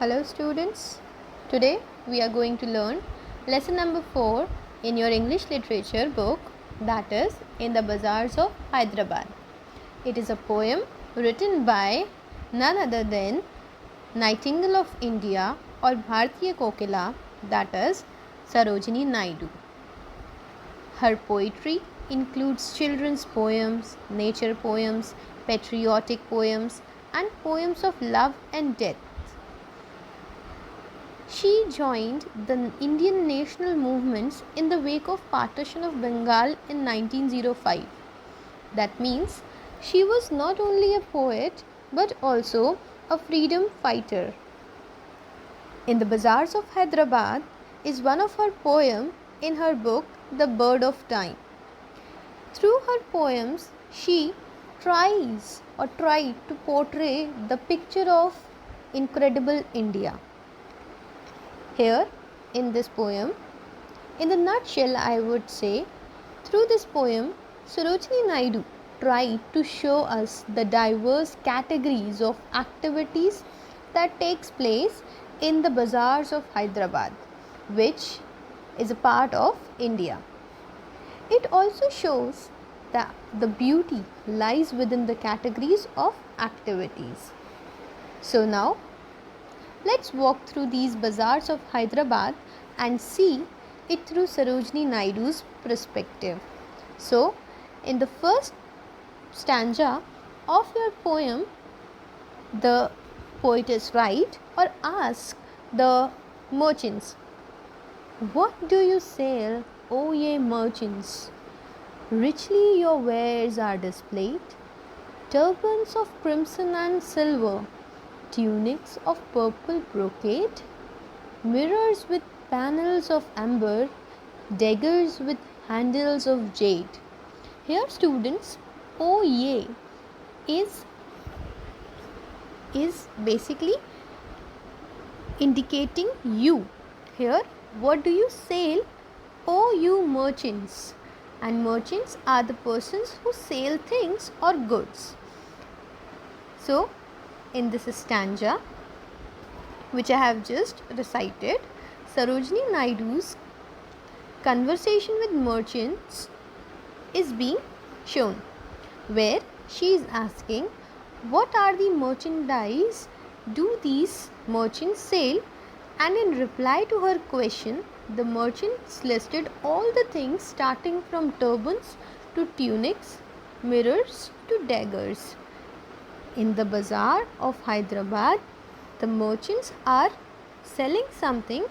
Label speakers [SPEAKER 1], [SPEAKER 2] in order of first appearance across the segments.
[SPEAKER 1] Hello students, today we are going to learn lesson number 4 in your English literature book, that is In the Bazaars of Hyderabad. It is a poem written by none other than Nightingale of India or Bharatiya Kokila, that is Sarojini Naidu. Her poetry includes children's poems, nature poems, patriotic poems and poems of love and death. She joined the Indian national movements in the wake of partition of Bengal in 1905. That means she was not only a poet but also a freedom fighter. In the Bazaars of Hyderabad is one of her poems in her book The Bird of Time. Through her poems, she tried to portray the picture of incredible India. Here in this poem, in the nutshell, I would say, through this poem, Sarojini Naidu tried to show us the diverse categories of activities that takes place in the bazaars of Hyderabad, which is a part of India. It also shows that the beauty lies within the categories of activities. So now, let's walk through these bazaars of Hyderabad and see it through Sarojini Naidu's perspective. So, in the first stanza of your poem, the poetess write or ask the merchants, "What do you sell, O ye merchants? Richly your wares are displayed, turbans of crimson and silver, tunics of purple brocade, mirrors with panels of amber, daggers with handles of jade." Here students, O ye is basically indicating you. Here, what do you sell, O you merchants? And merchants are the persons who sell things or goods. So, in this stanza, which I have just recited, Sarojini Naidu's conversation with merchants is being shown, where she is asking, what are the merchandise do these merchants sell? And in reply to her question, the merchants listed all the things starting from turbans to tunics, mirrors to daggers. In the bazaar of Hyderabad, the merchants are selling something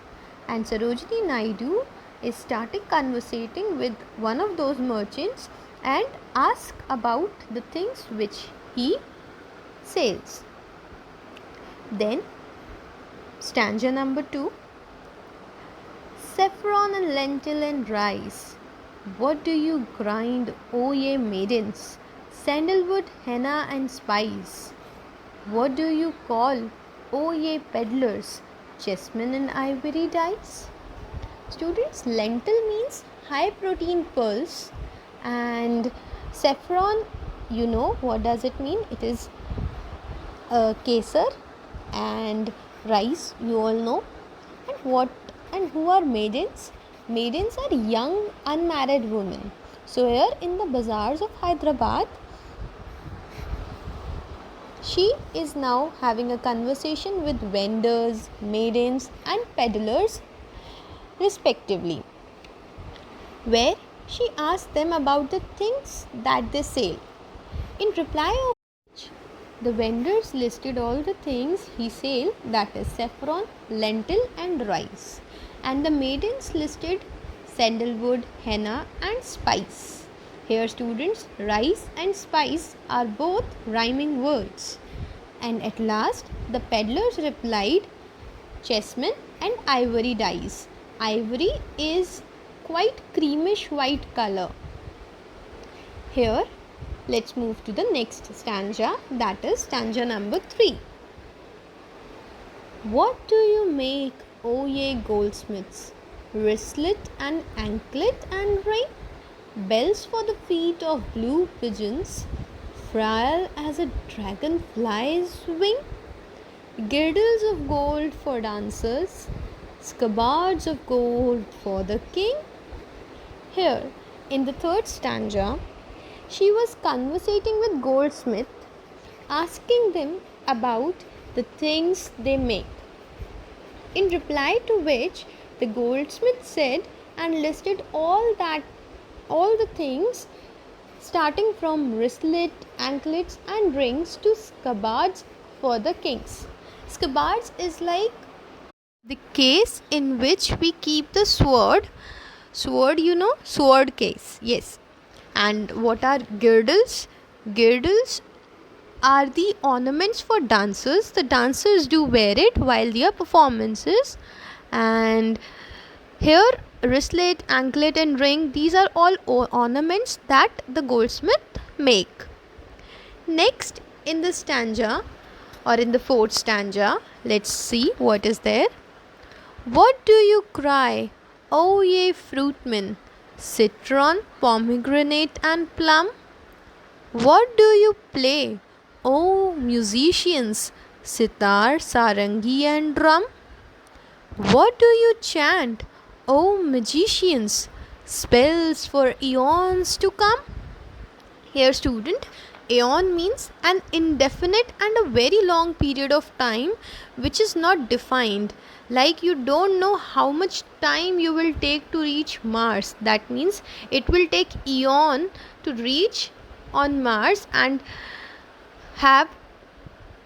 [SPEAKER 1] and Sarojini Naidu is starting conversating with one of those merchants and ask about the things which he sells. Then stanza number 2, saffron and lentil and rice, what do you grind, O ye maidens? Sandalwood, henna and spice, what do you call, O ye peddlers? Jasmine and ivory dyes. Students, lentil means high protein pearls, and saffron, you know what does it mean? It is kesar, and rice, you all know. And who are maidens? Maidens are young unmarried women. So here in the bazaars of Hyderabad, she is now having a conversation with vendors, maidens and peddlers respectively, where she asks them about the things that they sell. In reply of which, the vendors listed all the things he sell, that is saffron, lentil and rice, and the maidens listed sandalwood, henna and spice. Here students, rice and spice are both rhyming words. And at last the peddlers replied, jasmine and ivory dyes. Ivory is quite creamish white color. Here, let's move to the next stanza, that is stanza number 3. What do you make, O ye goldsmiths? Wristlet and anklet and ring, bells for the feet of blue pigeons, frail as a dragonfly's wing, girdles of gold for dancers, scabbards of gold for the king. Here, in the third stanza, she was conversating with goldsmith, asking them about the things they make. In reply to which, the goldsmith said and listed all the things starting from wristlet, anklets, and rings to scabbards for the kings. Scabbards is like the case in which we keep the sword. Sword, sword case. Yes. And what are girdles? Girdles are the ornaments for dancers. The dancers do wear it while their performances. And here, wristlet, anklet, and ring, these are all ornaments that the goldsmith make. Next, in the stanza or in the fourth stanza, let's see what is there. What do you cry, O ye fruitmen, citron, pomegranate, and plum? What do you play, O musicians, sitar, sarangi, and drum? What do you chant, O magicians, spells for eons to come? Here, student, aeon means an indefinite and a very long period of time which is not defined. Like you don't know how much time you will take to reach Mars. That means it will take eon to reach on Mars and have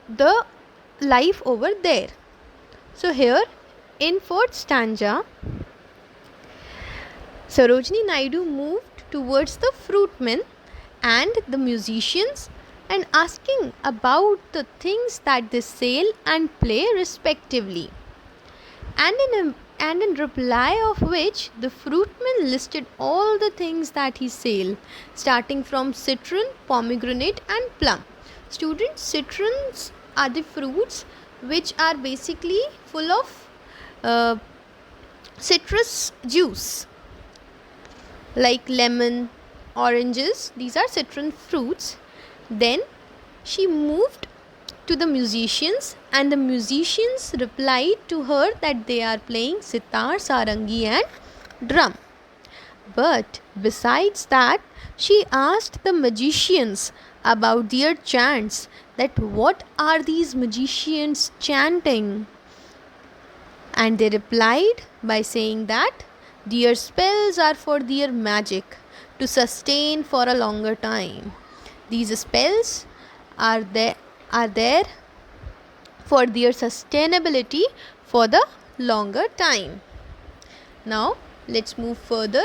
[SPEAKER 1] the life over there. So here in fourth stanza, Sarojini Naidu moved towards the fruitmen and the musicians and asking about the things that they sell and play respectively. And in reply of which the fruitman listed all the things that he sell, starting from citron, pomegranate, and plum. Students, citrons are the fruits which are basically full of citrus juice, like lemon, oranges. These are citron fruits. Then she moved to the musicians, and the musicians replied to her that they are playing sitar, sarangi, and drum. But besides that, she asked the magicians about their chants, that what are these magicians chanting? And they replied by saying that their spells are for their magic to sustain for a longer time. These spells are there for their sustainability for the longer time. Now let's move further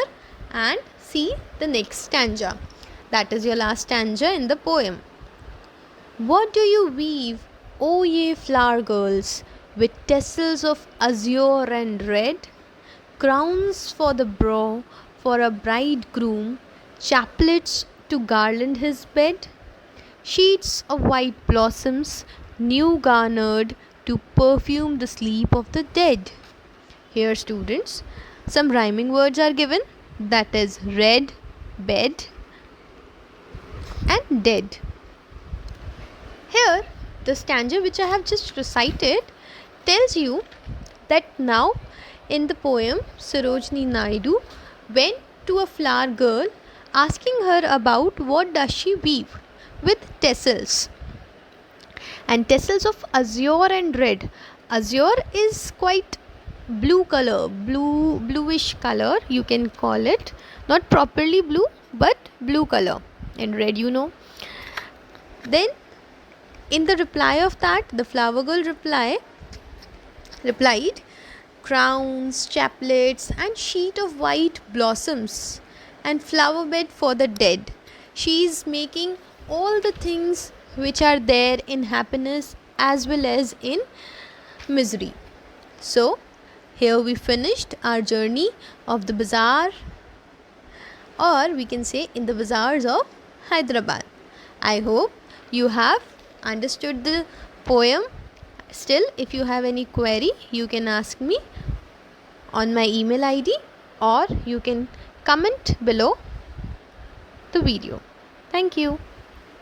[SPEAKER 1] and see the next stanza. That is your last stanza in the poem. What do you weave, O ye flower girls, with tassels of azure and red? Crowns for the brow for a bridegroom, chaplets to garland his bed? Sheets of white blossoms, new garnered, to perfume the sleep of the dead. Here, students, some rhyming words are given, that is red, bed, and dead. Here, the stanza which I have just recited tells you that now in the poem, Sarojini Naidu went to a flower girl asking her about what does she weave with tassels, and tassels of azure and red. Azure is quite blue color, bluish color, you can call it, not properly blue but blue color, and red, Then in the reply of that, the flower girl replied, crowns, chaplets, and sheet of white blossoms, and flower bed for the dead. She is making all the things which are there in happiness as well as in misery. So here we finished our journey of the bazaar, or we can say in the bazaars of Hyderabad. I hope you have understood the poem. Still, if you have any query, you can ask me on my email ID, or you can comment below the video. Thank you.